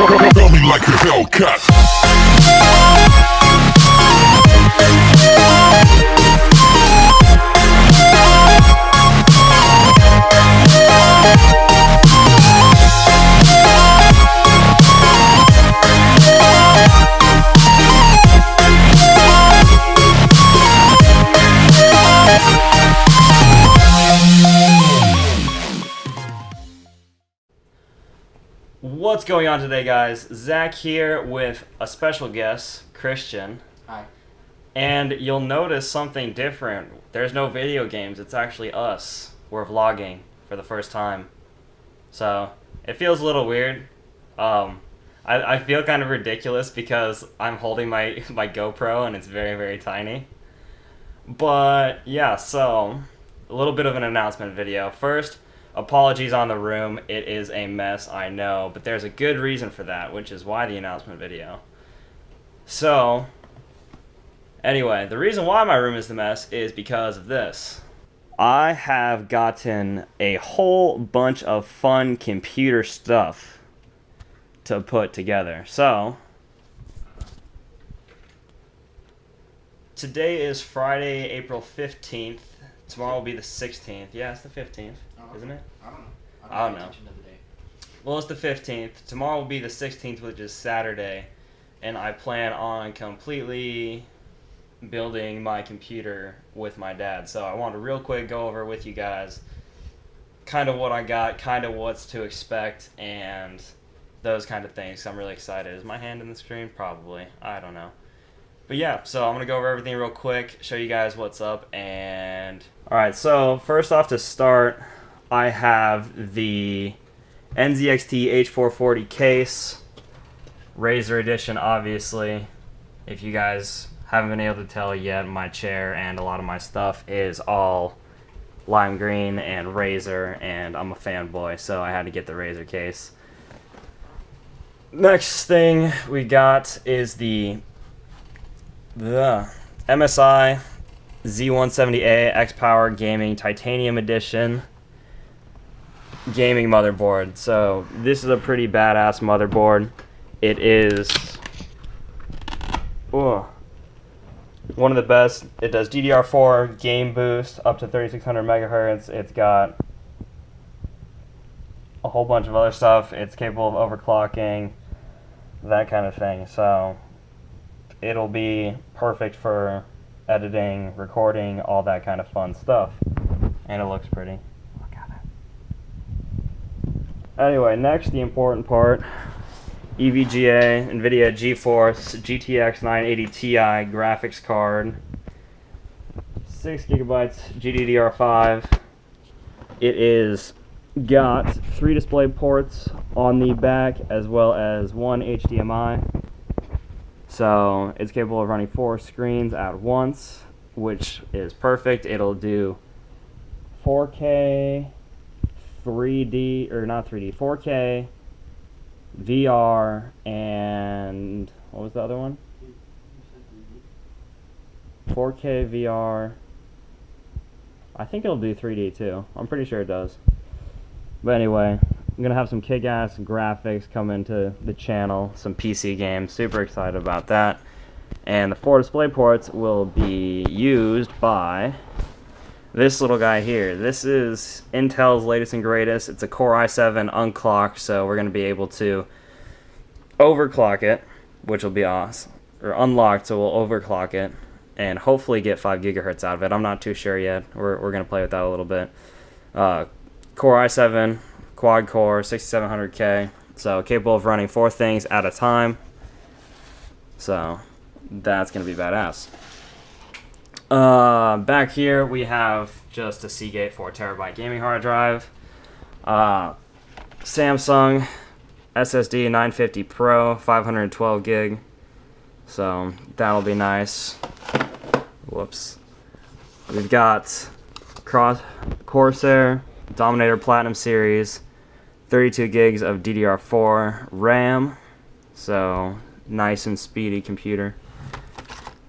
Run me like a Hellcat. What's going on today, guys? Zach here with a special guest, Christian. Hi. And you'll notice something different. There's no video games, it's actually us. We're vlogging for the first time. So, it feels a little weird. I feel kind of ridiculous because I'm holding my GoPro and it's very, very tiny. But, yeah, so, a little bit of an announcement video. First, apologies on the room. It is a mess, I know, but there's a good reason for that, which is why the announcement video. So, anyway, the reason why my room is the mess is because of this. I have gotten a whole bunch of fun computer stuff to put together. So, today is Friday, April 15th. Tomorrow will be the 16th. Yeah, it's the 15th. Isn't it? I don't know. Well, it's the 15th. Tomorrow will be the 16th, which is Saturday. And I plan on completely building my computer with my dad. So I want to real quick go over with you guys kind of what I got, kind of what's to expect, and those kind of things. So I'm really excited. Is my hand in the screen? Probably. I don't know. But yeah, so I'm going to go over everything real quick, show you guys what's up, and... Alright, so first off to start, I have the NZXT H440 case, Razer edition, obviously. If you guys haven't been able to tell yet, my chair and a lot of my stuff is all lime green and Razer, and I'm a fanboy, so I had to get the Razer case. Next thing we got is the MSI Z170A X-Power Gaming Titanium Edition gaming motherboard. So this is a pretty badass motherboard. It is one of the best. It does DDR4 game boost up to 3600 megahertz. It's got a whole bunch of other stuff. It's capable of overclocking, that kind of thing. So it'll be perfect for editing, recording, all that kind of fun stuff. And it looks pretty. Look at it. Anyway, next, the important part. EVGA, NVIDIA GeForce GTX 980 Ti graphics card. 6 gigabytes GDDR5. It is got 3 display ports on the back as well as 1 HDMI. So it's capable of running 4 screens at once, which is perfect. It'll do 4K, 3D, or not 3D, 4K, VR, and what was the other one? 4K VR. I think it'll do 3D too. I'm pretty sure it does. But anyway, I'm going to have some kick-ass graphics come into the channel, some PC games, super excited about that. And the 4 display ports will be used by this little guy here. This is Intel's latest and greatest. It's a Core i7 unclocked, so we're going to be able to overclock it, which will be awesome. Or unlocked, so we'll overclock it, and hopefully get 5 gigahertz out of it. I'm not too sure yet. We're going to play with that a little bit. Core i7, quad core, 6700K, so capable of running 4 things at a time. So that's gonna be badass. Back here we have just a Seagate 4TB gaming hard drive. Samsung SSD 950 Pro, 512 gig. So that'll be nice. Whoops. We've got Corsair Dominator Platinum Series, 32 gigs of DDR4 RAM, so nice and speedy computer.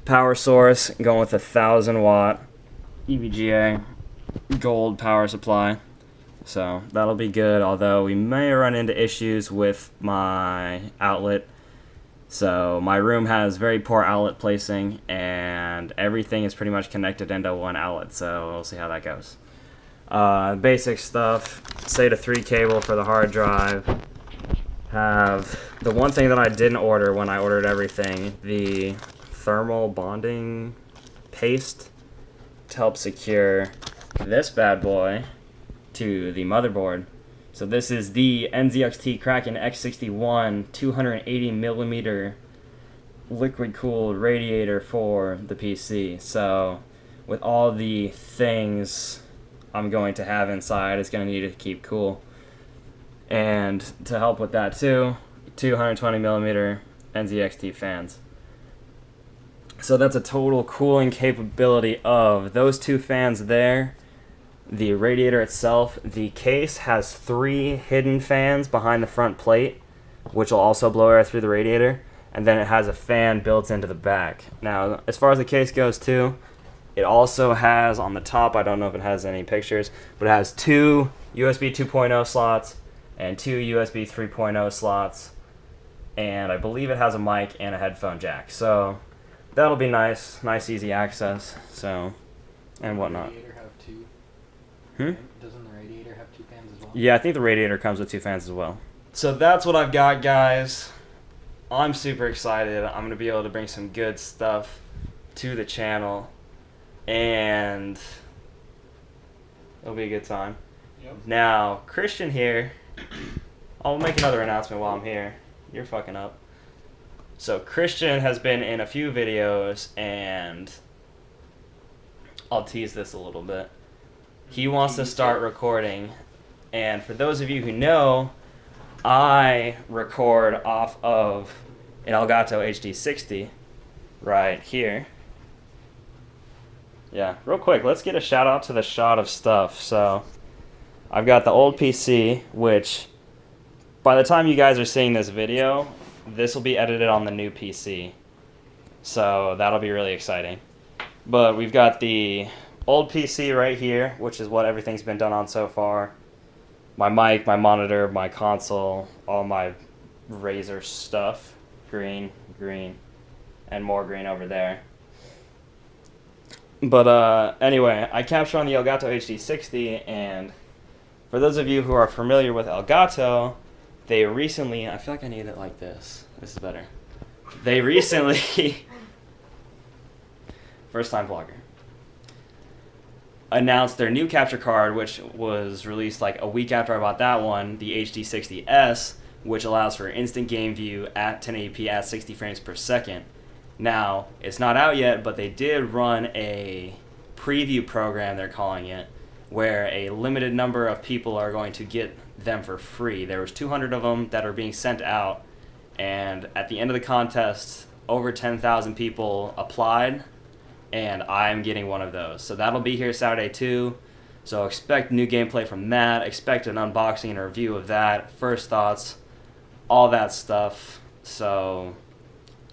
Power source, going with 1000 watt EVGA gold power supply. So that'll be good, although we may run into issues with my outlet. So my room has very poor outlet placing, and everything is pretty much connected into one outlet, so we'll see how that goes. Basic stuff, SATA 3 cable for the hard drive. Have the one thing that I didn't order when I ordered everything, the thermal bonding paste to help secure this bad boy to the motherboard. So this is the NZXT Kraken X61 280mm liquid-cooled radiator for the PC. So with all the things I'm going to have inside, it's going to need to keep cool. And to help with that too, 220mm NZXT fans. So that's a total cooling capability of those two fans there. The radiator itself, the case has 3 hidden fans behind the front plate, which will also blow air through the radiator, and then it has a fan built into the back. Now, as far as the case goes too, it also has on the top, I don't know if it has any pictures, but it has 2 USB 2.0 slots and 2 USB 3.0 slots, and I believe it has a mic and a headphone jack. So that'll be nice, easy access. So, and whatnot. Doesn't the radiator have 2 fans as well? Yeah, I think the radiator comes with 2 fans as well. So that's what I've got, guys. I'm super excited. I'm going to be able to bring some good stuff to the channel, and it'll be a good time. Yep. Now, Christian here, I'll make another announcement while I'm here. You're fucking up. So Christian has been in a few videos, and I'll tease this a little bit. He wants to start recording, and for those of you who know, I record off of an Elgato HD60 right here. Yeah, real quick, let's get a shout out to the shot of stuff. So I've got the old PC, which by the time you guys are seeing this video, this will be edited on the new PC. So that'll be really exciting. But we've got the old PC right here, which is what everything's been done on so far. My mic, my monitor, my console, all my Razer stuff. Green, and more green over there. But anyway, I captured on the Elgato HD60, and for those of you who are familiar with Elgato, they recently, I feel like I need it like this. This is better. They recently, first time vlogger, announced their new capture card, which was released like a week after I bought that one, the HD60S, which allows for instant game view at 1080p at 60 frames per second. Now, it's not out yet, but they did run a preview program, they're calling it, where a limited number of people are going to get them for free. There was 200 of them that are being sent out, and at the end of the contest, over 10,000 people applied, and I'm getting one of those. So that'll be here Saturday too. So expect new gameplay from that, expect an unboxing and a review of that, first thoughts, all that stuff. So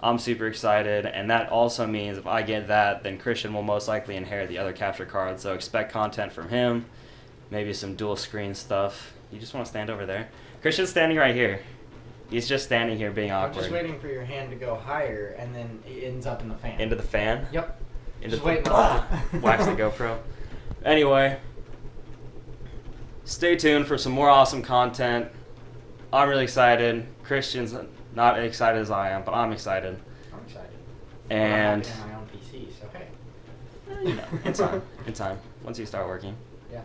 I'm super excited, and that also means if I get that, then Christian will most likely inherit the other capture card. So expect content from him, maybe some dual screen stuff. You just want to stand over there. Christian's standing right here. He's just standing here being awkward. I'm just waiting for your hand to go higher, and then it ends up in the fan. Into the fan? Yep. Into Just waiting on on Wax the GoPro. Anyway, stay tuned for some more awesome content. I'm really excited. Christian's not as excited as I am, but I'm excited. I'm excited. And I'm my own PC, so hey. you know, in time. In time. Once you start working. Yeah.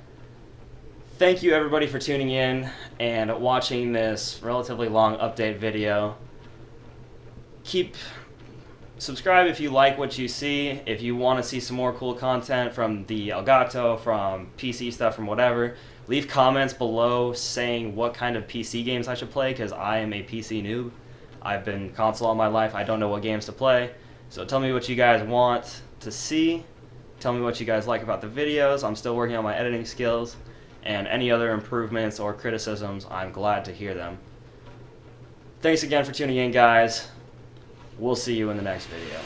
Thank you everybody for tuning in and watching this relatively long update video. Subscribe if you like what you see. If you want to see some more cool content from the Elgato, from PC stuff, from whatever, leave comments below saying what kind of PC games I should play, because I am a PC noob. I've been console all my life. I don't know what games to play. So tell me what you guys want to see. Tell me what you guys like about the videos. I'm still working on my editing skills. And any other improvements or criticisms, I'm glad to hear them. Thanks again for tuning in, guys. We'll see you in the next video.